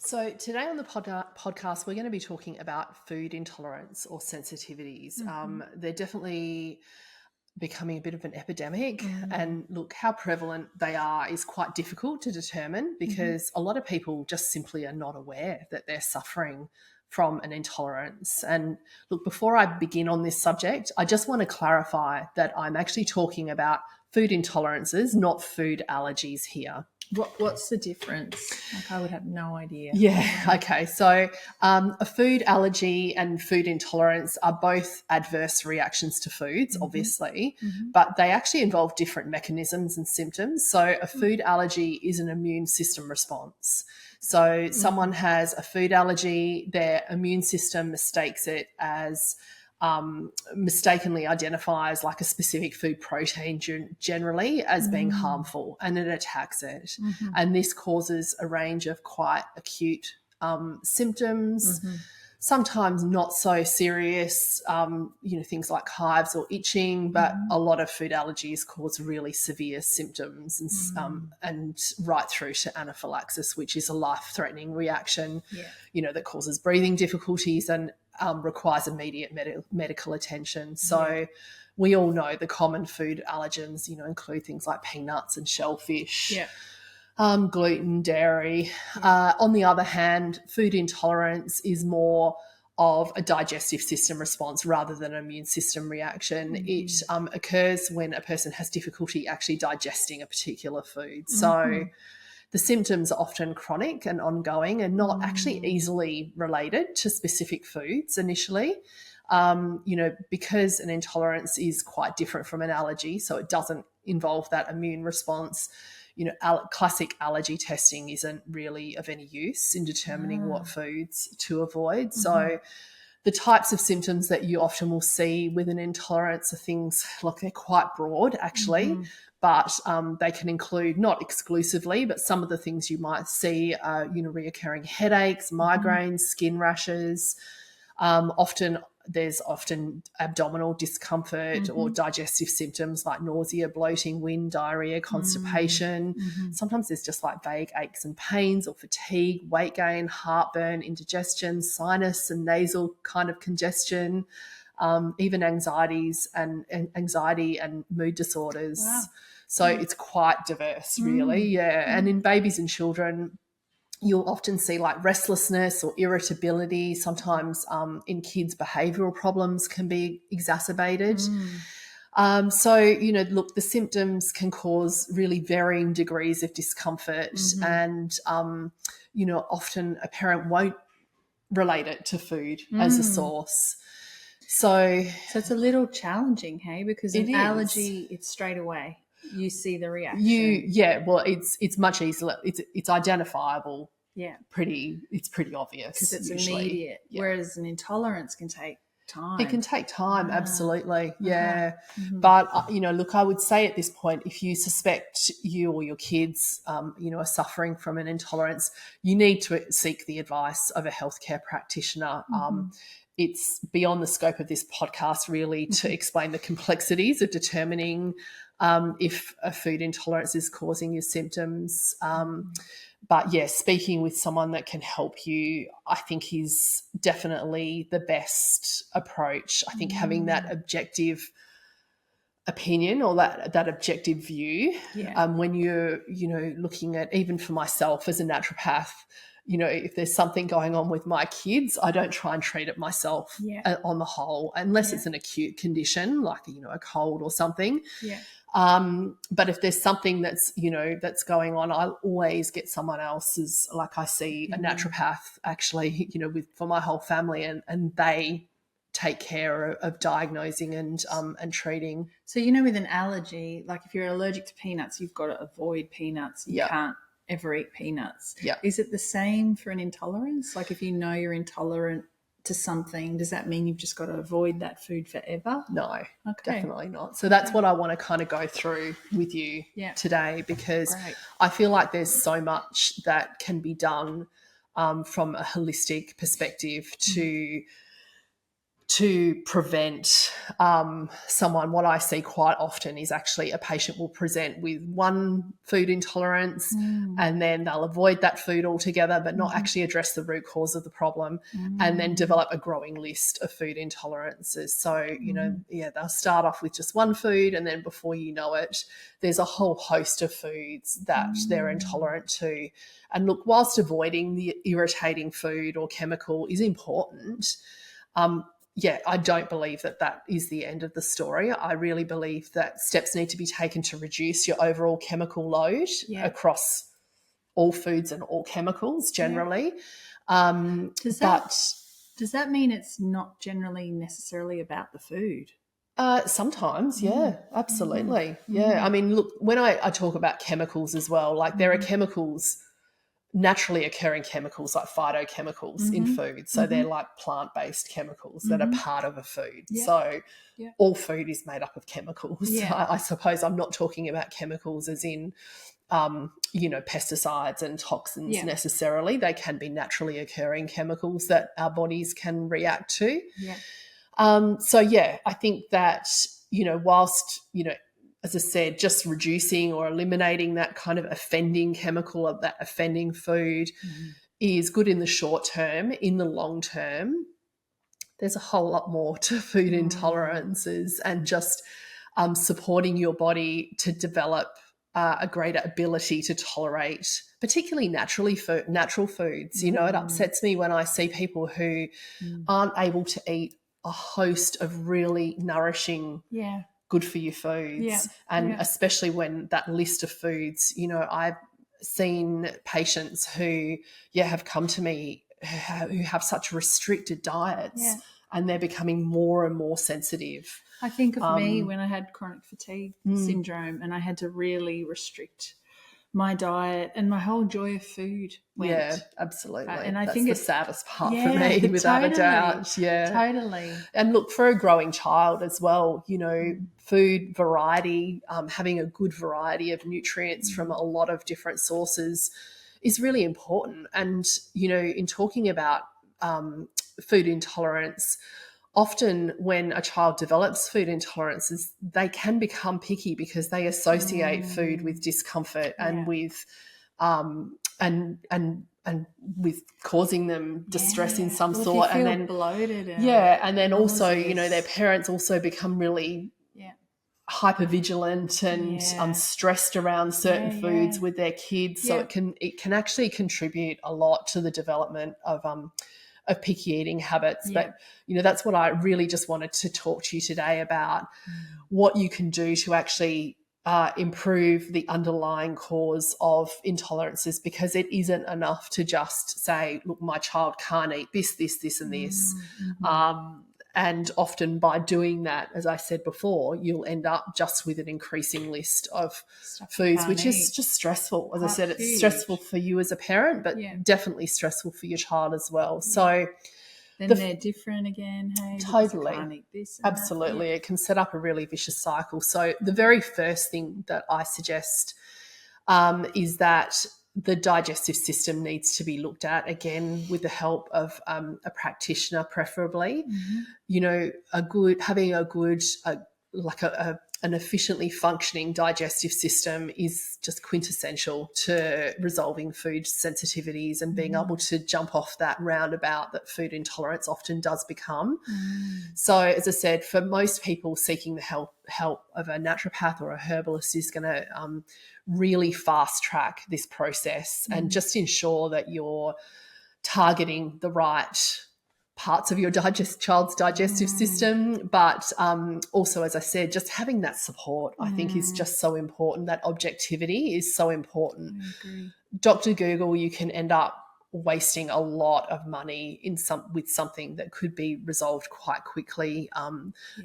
So, today on the podcast, we're going to be talking about food intolerance or sensitivities. Mhm. They're definitely becoming a bit of an epidemic. Mm. And look, how prevalent they are is quite difficult to determine Mhm. because a lot of people just simply are not aware that they're suffering from an intolerance. And look, before I begin on this subject, I just want to clarify that I'm actually talking about food intolerances, not food allergies here. What's the difference? Like, I would have no idea. Yeah. Okay. So, a food allergy and food intolerance are both adverse reactions to foods, Mhm. obviously, Mhm. but they actually involve different mechanisms and symptoms. So, a Mm. food allergy is an immune system response. So, someone Mhm. has a food allergy, their immune system mistakes it as mistakenly identifies like a specific food protein generally as being Mm. harmful, and it attacks it. Mhm. And this causes a range of quite acute symptoms, Mhm. sometimes not so serious, things like hives or itching, but Mhm. a lot of food allergies cause really severe symptoms Mm. and right through to anaphylaxis, which is a life-threatening reaction, Yeah. that causes breathing difficulties and requires immediate medical attention. Yeah. So we all know the common food allergens, include things like peanuts and shellfish, Yeah. gluten, dairy. Yeah. On the other hand, food intolerance is more of a digestive system response rather than an immune system reaction. It Mhm. occurs when a person has difficulty actually digesting a particular food. So Mhm. the symptoms are often chronic and ongoing and not actually Mm. easily related to specific foods initially. Because an intolerance is quite different from an allergy, so it doesn't involve that immune response. Classic allergy testing isn't really of any use in determining what Ah. foods to avoid. Mhm. So the types of symptoms that you often will see with an intolerance are things like they're quite broad actually, Mhm. but they can include, not exclusively, but some of the things you might see are reoccurring headaches, Mhm. migraines, skin rashes. There's often abdominal discomfort or Mhm. digestive symptoms like nausea, bloating, wind, diarrhea, Mm. constipation. Mhm. Sometimes there's just like vague aches and pains or fatigue, weight gain, heartburn, indigestion, sinus and nasal kind of congestion, even anxiety and mood disorders. Wow. So Mm. it's quite diverse, really. Mm. Yeah. And Mm. in babies and children, you'll often see like restlessness or irritability. Sometimes in kids, behavioral problems can be exacerbated. Mm. Look, the symptoms can cause really varying degrees of discomfort, Mhm. and often a parent won't relate it to food as a Mm. source. So So it's a little challenging, hey, because it an is. allergy, it's straight away. You see the You reaction. Yeah, well, it's much easier. It's identifiable. Yeah, It's pretty because obvious it's usually. immediate, Yeah. whereas an intolerance can take It can time. take time, Ah, absolutely. uh-huh. Yeah. Mhm. But, look, I would say at this point, if you suspect you or your kids, are suffering from an intolerance, you need to seek the advice of a healthcare practitioner. Mhm. It's beyond the scope of this podcast, really, to Mhm. explain the complexities of determining if a food intolerance is causing your symptoms. Mhm. But yeah, speaking with someone that can help you, I think is definitely the best approach. I think having that Mm. objective opinion or that objective view, Yeah, when you're, looking at, even for myself as a naturopath, if there's something going on with my kids, I don't try and treat it myself yeah, on the whole, unless yeah, it's an acute condition like, a cold or something. yeah. But if there's something that's going on, I'll always get someone else's. Like I see a Opinion. naturopath actually, for my whole family, and they take care of diagnosing and treating. So, with an allergy, like if you're allergic to peanuts, you've got to avoid peanuts. You Yeah, can't ever eat peanuts. yeah. Is it the same for an intolerance? Like if you know you're intolerant to something, does that mean you've just got to avoid that food forever? No, Okay. definitely not. So that's what I want to kind of go through with you Yeah. today, because Great. I feel like there's so much that can be done from a holistic perspective to to prevent someone, what I see quite often is actually a patient will present with one food intolerance and then they'll avoid that food altogether but not actually address the root cause of the problem and then develop a growing list of food intolerances. So, they'll start off with just one food and then before you know it, there's a whole host of foods that they're intolerant to. And look, whilst avoiding the irritating food or chemical is important, I don't believe that that is the end of the story. I really believe that steps need to be taken to reduce your overall chemical load across all foods and all chemicals generally. Does that mean it's not generally necessarily about the food? Sometimes, absolutely. Yeah, I mean, look, when I talk about chemicals as well, like there are chemicals, naturally occurring chemicals like phytochemicals in food. So they're like plant-based chemicals that are part of a food. Yeah. So all food is made up of chemicals. Yeah. I suppose I'm not talking about chemicals as in, pesticides and toxins necessarily. They can be naturally occurring chemicals that our bodies can react to. Yeah. I think that, whilst, as I said, just reducing or eliminating that kind of offending chemical of that offending food is good in the short term. In the long term, there's a whole lot more to food intolerances and just supporting your body to develop a greater ability to tolerate particularly natural foods. It upsets me when I see people who aren't able to eat a host of really nourishing good for you foods. Especially when that list of foods, I've seen patients who have come to me who have such restricted diets and they're becoming more and more sensitive. I think of me when I had chronic fatigue syndrome and I had to really restrict my diet and my whole joy of food went. Yeah, absolutely. And I think it's the saddest part for me, without a doubt. Yeah, totally. And look, for a growing child as well, food variety, having a good variety of nutrients from a lot of different sources is really important. And, in talking about food intolerance, often when a child develops food intolerances, they can become picky because they associate food with discomfort and with and with causing them distress in some sort. And then bloated. And then also, their parents also become really hypervigilant and stressed around certain foods with their kids. So it can actually contribute a lot to the development of picky eating habits. But, that's what I really just wanted to talk to you today about, what you can do to actually improve the underlying cause of intolerances, because it isn't enough to just say, look, my child can't eat this, and this. And often by doing that, as I said before, you'll end up just with an increasing list of foods, which is just stressful. As I said, it's stressful for you as a parent, but definitely stressful for your child as well. So then they're different again. Hey, totally. I can't eat this. Absolutely. It can set up a really vicious cycle. So the very first thing that I suggest is that the digestive system needs to be looked at, again, with the help of a practitioner, preferably. Having an efficiently functioning digestive system is just quintessential to resolving food sensitivities and being able to jump off that roundabout that food intolerance often does become. So, as I said, for most people, seeking the help of a naturopath or a herbalist is going to really fast track this process and just ensure that you're targeting the right parts of your child's digestive system. But also, as I said, just having that support, I think, is just so important. That objectivity is so important. I agree. Dr. Google, you can end up wasting a lot of money with something that could be resolved quite quickly.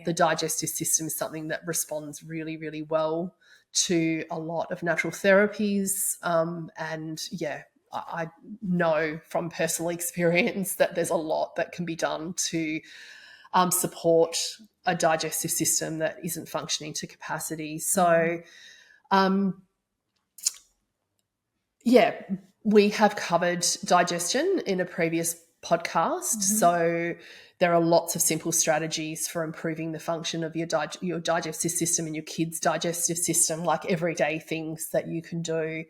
The digestive system is something that responds really, really well to a lot of natural therapies. I know from personal experience that there's a lot that can be done to support a digestive system that isn't functioning to capacity. So, we have covered digestion in a previous podcast. So there are lots of simple strategies for improving the function of your digestive system and your kids' digestive system, like everyday things that you can do.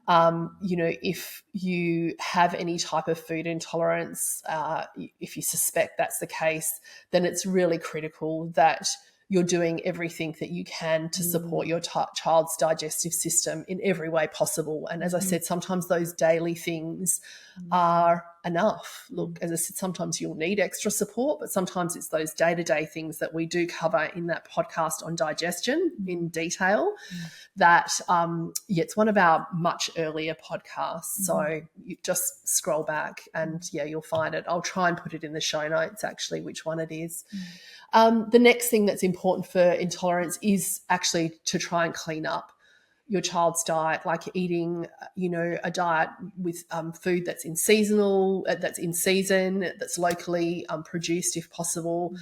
If you have any type of food intolerance, if you suspect that's the case, then it's really critical that you're doing everything that you can to support your child's digestive system in every way possible. And as I said, sometimes those daily things are enough. Look, as I said, sometimes you'll need extra support, but sometimes it's those day-to-day things that we do cover in that podcast on digestion in detail that, it's one of our much earlier podcasts. So you just scroll back and, you'll find it. I'll try and put it in the show notes, actually, which one it is. The next thing that's important for intolerance is actually to try and clean up your child's diet, like eating, a diet with food that's in season, that's locally produced if possible.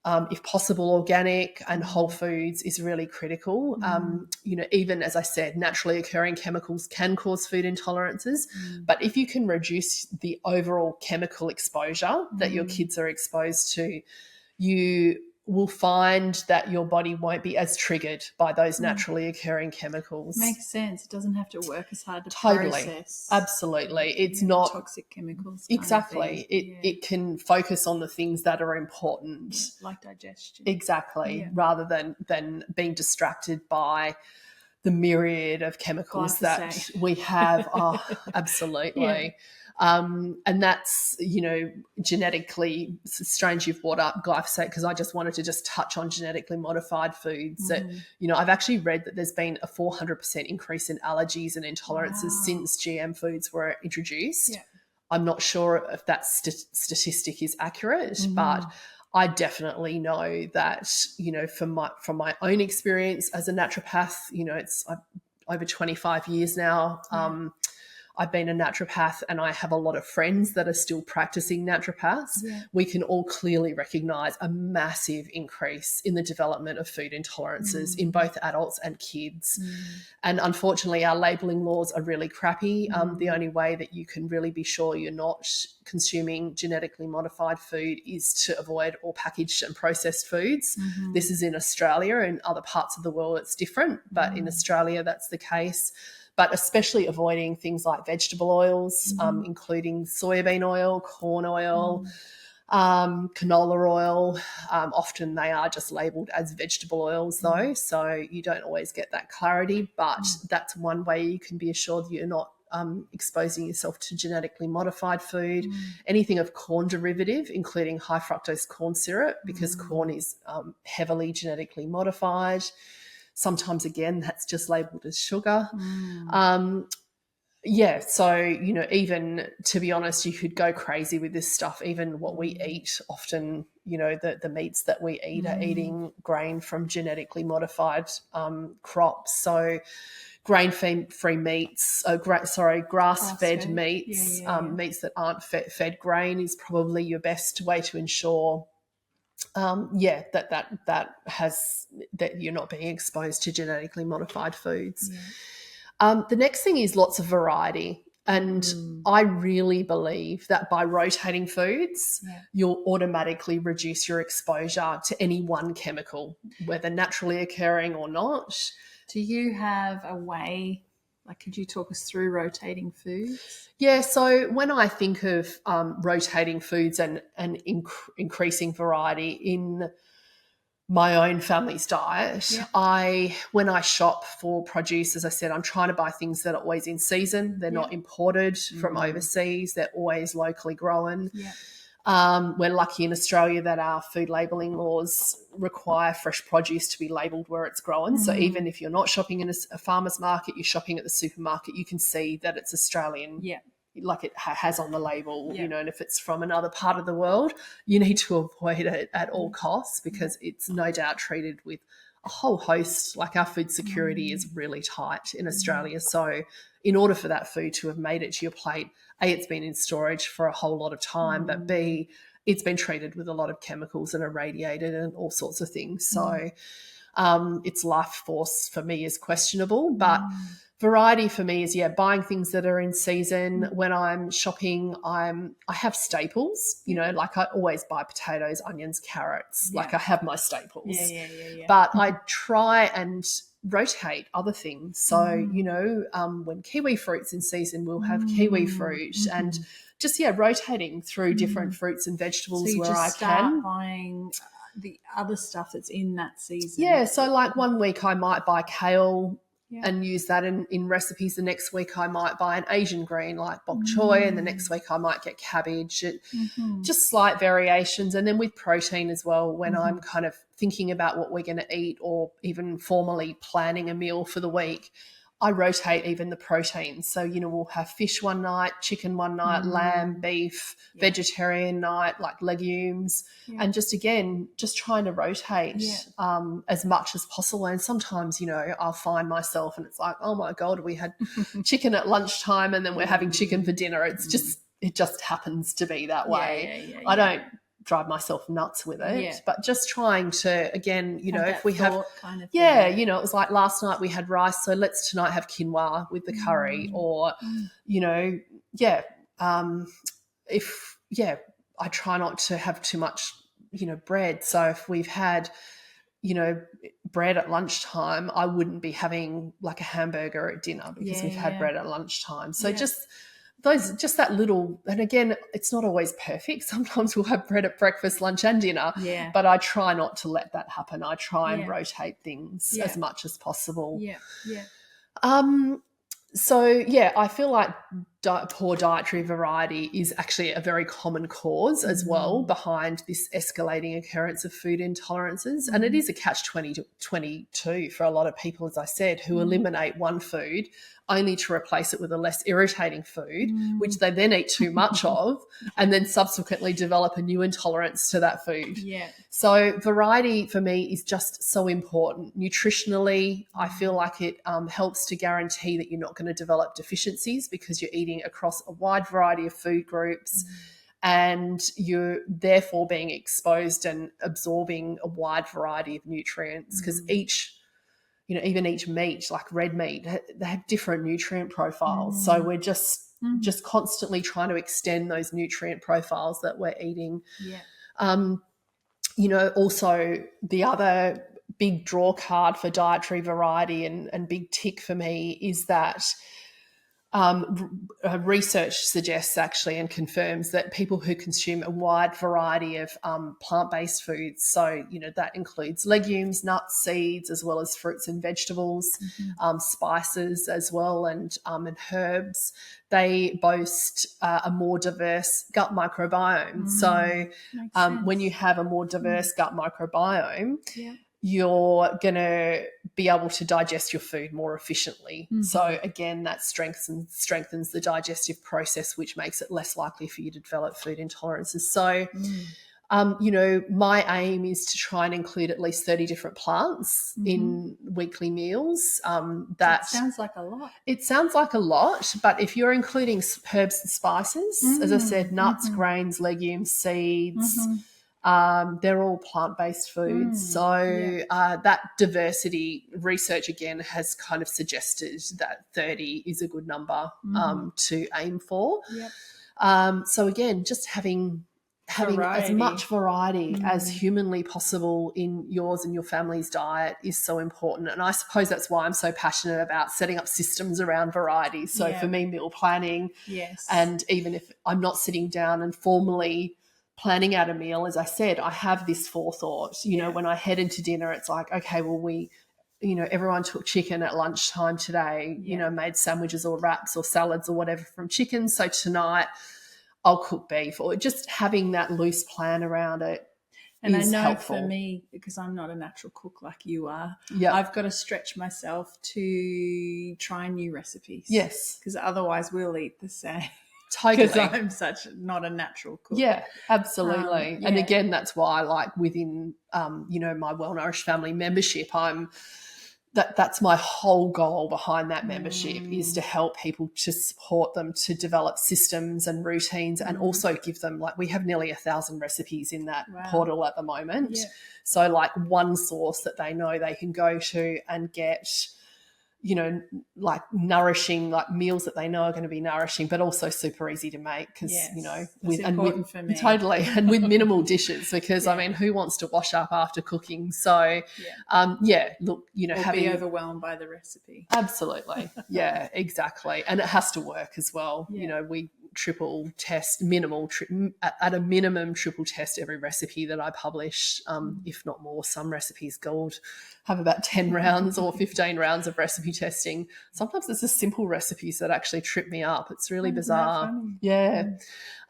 If possible, organic and whole foods is really critical. Even as I said, naturally occurring chemicals can cause food intolerances, but if you can reduce the overall chemical exposure that your kids are exposed to, you will find that your body won't be as triggered by those naturally occurring chemicals. Makes sense. It doesn't have to work as hard to Totally. process. Absolutely. It's not toxic chemicals. Exactly. It can focus on the things that are important. Like digestion. Exactly. Rather than being distracted by the myriad of chemicals that we have. Oh, absolutely. And that's, genetically, it's strange you've brought up glyphosate, because I just wanted to just touch on genetically modified foods that, I've actually read that there's been a 400% increase in allergies and intolerances since GM foods were introduced. Yeah. I'm not sure if that statistic is accurate, but I definitely know that, from my own experience as a naturopath, it's over 25 years now. I've been a naturopath and I have a lot of friends that are still practicing naturopaths. Yeah. We can all clearly recognise a massive increase in the development of food intolerances in both adults and kids. And unfortunately, our labelling laws are really crappy. The only way that you can really be sure you're not consuming genetically modified food is to avoid all packaged and processed foods. This is in Australia. In other parts of the world, it's different, but in Australia, that's the case. But especially avoiding things like vegetable oils, including soybean oil, corn oil, canola oil. Often they are just labelled as vegetable oils though, so you don't always get that clarity, but that's one way you can be assured you're not exposing yourself to genetically modified food. Anything of corn derivative, including high fructose corn syrup, because corn is heavily genetically modified. Sometimes, again, that's just labelled as sugar. So, even to be honest, you could go crazy with this stuff. Even what we eat, often, the meats that we eat are eating grain from genetically modified crops. So grain-free meats, grass-fed meats, meats that aren't fed grain is probably your best way to ensure that you're not being exposed to genetically modified foods. The next thing is lots of variety. And I really believe that by rotating foods, you'll automatically reduce your exposure to any one chemical, whether naturally occurring or not. Do you have a way, could you talk us through rotating foods? Yeah, so when I think of rotating foods and increasing variety in my own family's diet, when I shop for produce, as I said, I'm trying to buy things that are always in season. They're not imported from overseas. They're always locally grown. We're lucky in Australia that our food labelling laws require fresh produce to be labelled where it's grown. So even if you're not shopping in a farmer's market, you're shopping at the supermarket, you can see that it's Australian. Like it has on the label, and if it's from another part of the world, you need to avoid it at all costs, because it's no doubt treated with a whole host, like our food security is really tight in Australia. So in order for that food to have made it to your plate, A, it's been in storage for a whole lot of time, but B, it's been treated with a lot of chemicals and irradiated and all sorts of things. So its life force for me is questionable, but variety for me is, buying things that are in season. When I'm shopping, I have staples, like I always buy potatoes, onions, carrots. Like I have my staples. Yeah. But I try and rotate other things. So, when kiwi fruit's in season, we'll have kiwi fruit and just, rotating through different fruits and vegetables So you where I just start can. buying the other stuff that's in that season. Yeah, so like one week I might buy kale Yeah. and use that in recipes. The next week I might buy an Asian green like bok choy, and the next week I might get cabbage. Just slight variations. And then with protein as well, when I'm kind of thinking about what we're going to eat or even formally planning a meal for the week, I rotate even the proteins. So, we'll have fish one night, chicken one night, lamb, beef, vegetarian night, like legumes. And just, again, just trying to rotate as much as possible. And sometimes, I'll find myself and it's like, oh, my God, we had chicken at lunchtime and then we're having chicken for dinner. It just happens to be that way. I don't drive myself nuts with it, but just trying to, again, if we have kind of it was like last night we had rice, so let's tonight have quinoa with the curry, or I try not to have too much bread. So if we've had bread at lunchtime, I wouldn't be having like a hamburger at dinner because we've had bread at lunchtime. So just that little, and again, it's not always perfect. Sometimes we'll have bread at breakfast, lunch and dinner, but I try not to let that happen. I try and rotate things as much as possible. So, I feel like poor dietary variety is actually a very common cause as well behind this escalating occurrence of food intolerances. And it is a catch-22 for a lot of people, as I said, who eliminate one food only to replace it with a less irritating food, which they then eat too much of, and then subsequently develop a new intolerance to that food. So variety for me is just so important. Nutritionally, I feel like it helps to guarantee that you're not going to develop deficiencies because you're eating across a wide variety of food groups, and you're therefore being exposed and absorbing a wide variety of nutrients, because even each meat, like red meat, they have different nutrient profiles. So we're just constantly trying to extend those nutrient profiles that we're eating. Also the other big draw card for dietary variety and big tick for me is that research suggests actually and confirms that people who consume a wide variety of plant-based foods, so that includes legumes, nuts, seeds, as well as fruits and vegetables, spices as well, and herbs, they boast a more diverse gut microbiome. So when you have a more diverse gut microbiome, you're going to be able to digest your food more efficiently. So again, that strengthens the digestive process, which makes it less likely for you to develop food intolerances. So, my aim is to try and include at least 30 different plants in weekly meals. That sounds like a lot. It sounds like a lot, but if you're including herbs and spices, as I said, nuts, grains, legumes, seeds, they're all plant-based foods. So that diversity research, again, has kind of suggested that 30 is a good number to aim for. So, again, just having as much variety as humanly possible in yours and your family's diet is so important. And I suppose that's why I'm so passionate about setting up systems around variety. So for me, meal planning, and even if I'm not sitting down and formally planning out a meal, as I said, I have this forethought. When I head into dinner, it's like, okay, well, everyone took chicken at lunchtime today, made sandwiches or wraps or salads or whatever from chicken. So tonight I'll cook beef, or just having that loose plan around it. And I know helpful. For me, because I'm not a natural cook like you are, Yep. I've got to stretch myself to try new recipes. Yes. Because otherwise we'll eat the same. Totally. Because I'm such not a natural cook. Yeah, absolutely. And again, that's why, like, within, my Well Nourished Family membership, that's my whole goal behind that membership, is to help people, to support them to develop systems and routines, and also give them, like, we have nearly 1,000 recipes in that portal at the moment. So, like, one source that they know they can go to and get like nourishing, like meals that they know are going to be nourishing, but also super easy to make because, that's important for me. Totally, and with minimal dishes because, I mean, who wants to wash up after cooking? So, look, or having be overwhelmed by the recipe. Absolutely. Yeah, exactly. And it has to work as well. We triple test at a minimum triple test every recipe that I publish, if not more. Some recipes have about 10 rounds or 15 rounds of recipe testing. Sometimes it's the simple recipes that actually trip me up. It's really bizarre. Funny? Yeah.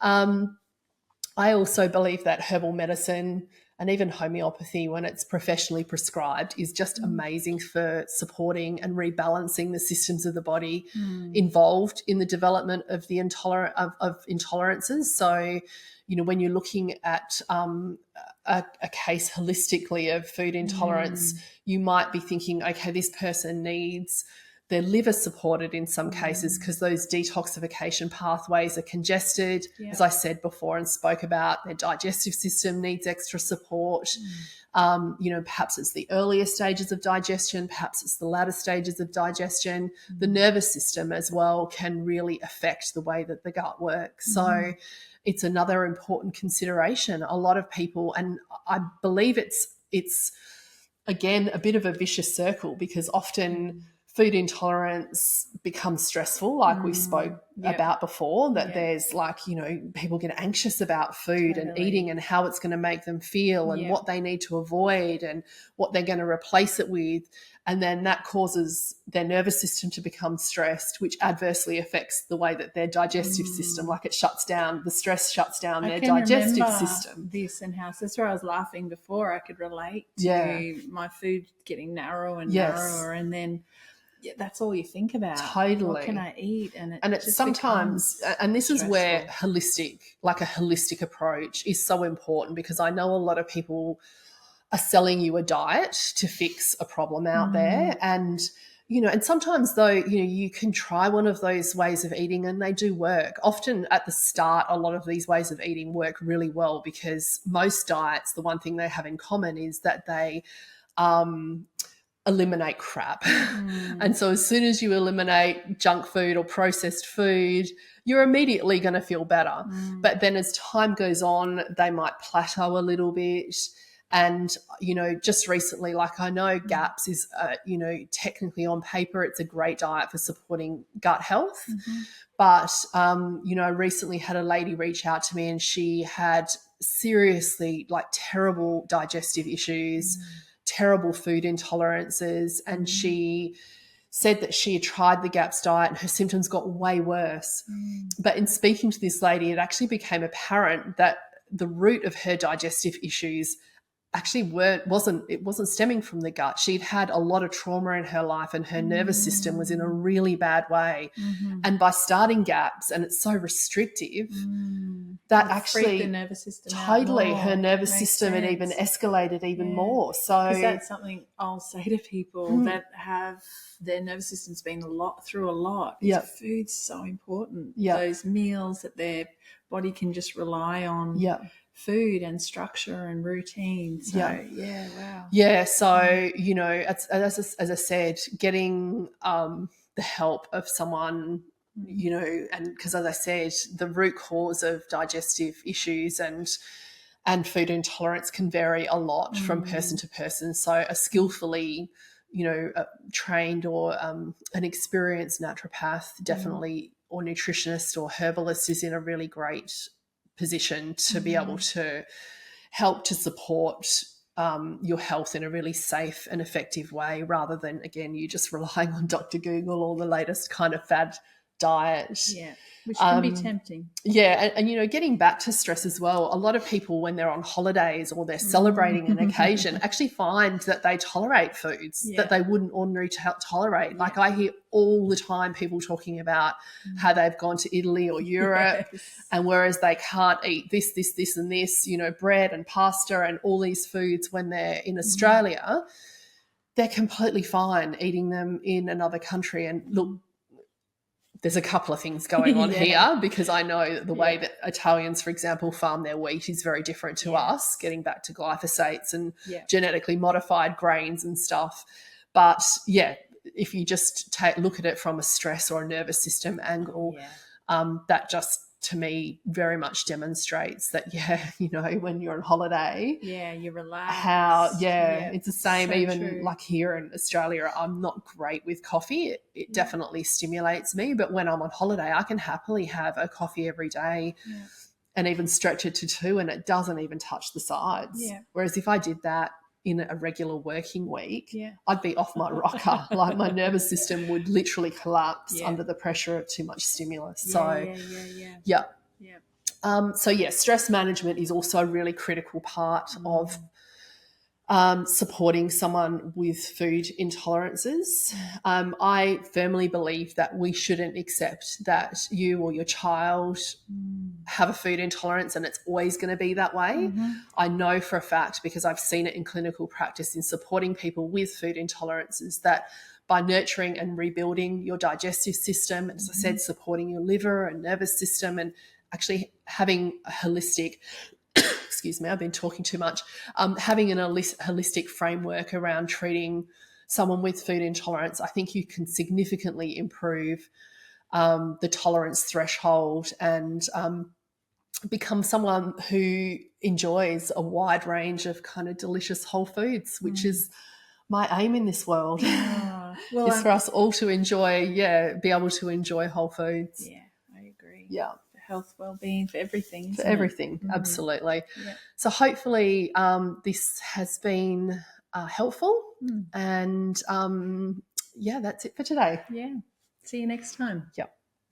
I also believe that herbal medicine and even homeopathy, when it's professionally prescribed, is just amazing for supporting and rebalancing the systems of the body involved in the development of the intolerances. So, when you're looking at a case holistically of food intolerance, you might be thinking, okay, this person needs their liver supported in some cases because those detoxification pathways are congested, as I said before and spoke about. Their digestive system needs extra support. Perhaps it's the earlier stages of digestion, perhaps it's the latter stages of digestion. The nervous system as well can really affect the way that the gut works. So it's another important consideration. A lot of people, and I believe it's again a bit of a vicious circle because often food intolerance becomes stressful, like we spoke about before, that there's people get anxious about food and eating and how it's going to make them feel and what they need to avoid and what they're going to replace it with. And then that causes their nervous system to become stressed, which adversely affects the way that their digestive system, the stress shuts down their digestive system. This and how, that's where I was laughing before. I could relate to my food getting narrower and narrower, and then that's all you think about. Totally. What can I eat? And it's sometimes, and this stressful. is where a holistic approach is so important, because I know a lot of people are selling you a diet to fix a problem out there. And, and sometimes though, you can try one of those ways of eating and they do work. Often at the start, a lot of these ways of eating work really well because most diets, the one thing they have in common is that they, eliminate crap. And so as soon as you eliminate junk food or processed food, you're immediately going to feel better. But then as time goes on, they might plateau a little bit. And, just recently, I know GAPS is, technically on paper, it's a great diet for supporting gut health. But, I recently had a lady reach out to me and she had seriously terrible digestive issues, terrible food intolerances, and she said that she had tried the GAPS diet and her symptoms got way worse. But in speaking to this lady, it actually became apparent that the root of her digestive issues actually wasn't stemming from the gut. She'd had a lot of trauma in her life and her nervous system was in a really bad way. And by starting GAPS, and it's so restrictive, that actually the nervous system totally her nervous Makes system had even escalated even more. So that's something I'll say to people that have their nervous system's been through a lot. Food's so important. Those meals that their body can just rely on. Food and structure and routine. So, wow. Yeah, so, as I said, getting the help of someone, and because as I said, the root cause of digestive issues and food intolerance can vary a lot from person to person. So a skillfully, trained or an experienced naturopath definitely, or nutritionist or herbalist is in a really great position to be able to help to support your health in a really safe and effective way, rather than, again, you just relying on Dr. Google or the latest kind of fad diet. Which can be tempting. And getting back to stress as well, a lot of people when they're on holidays or they're celebrating an occasion actually find that they tolerate foods that they wouldn't ordinarily tolerate. I hear all the time people talking about how they've gone to Italy or Europe and whereas they can't eat this and this, bread and pasta and all these foods when they're in Australia, they're completely fine eating them in another country. And look, there's a couple of things going on here, because I know that the way that Italians, for example, farm their wheat is very different to us, getting back to glyphosates and genetically modified grains and stuff. But if you just look at it from a stress or a nervous system angle, that just, to me, very much demonstrates that, when you're on holiday, you relax. It's the same. So even true. Like here in Australia, I'm not great with coffee. It definitely stimulates me, but when I'm on holiday, I can happily have a coffee every day and even stretch it to 2, and it doesn't even touch the sides. Whereas if I did that in a regular working week, I'd be off my rocker. Like my nervous system would literally collapse under the pressure of too much stimulus. Stress management is also a really critical part of supporting someone with food intolerances. I firmly believe that we shouldn't accept that you or your child have a food intolerance and it's always going to be that way. I know for a fact, because I've seen it in clinical practice in supporting people with food intolerances, that by nurturing and rebuilding your digestive system, as I said, supporting your liver and nervous system, and actually having a holistic excuse me, I've been talking too much, having an holistic framework around treating someone with food intolerance, I think you can significantly improve the tolerance threshold and become someone who enjoys a wide range of kind of delicious whole foods, which is my aim in this world, is for us all to enjoy, be able to enjoy whole foods. Yeah, I agree. Yeah. Health, well-being, for everything. For everything, absolutely. Yeah. So hopefully this has been helpful, and that's it for today. Yeah. See you next time. Yep.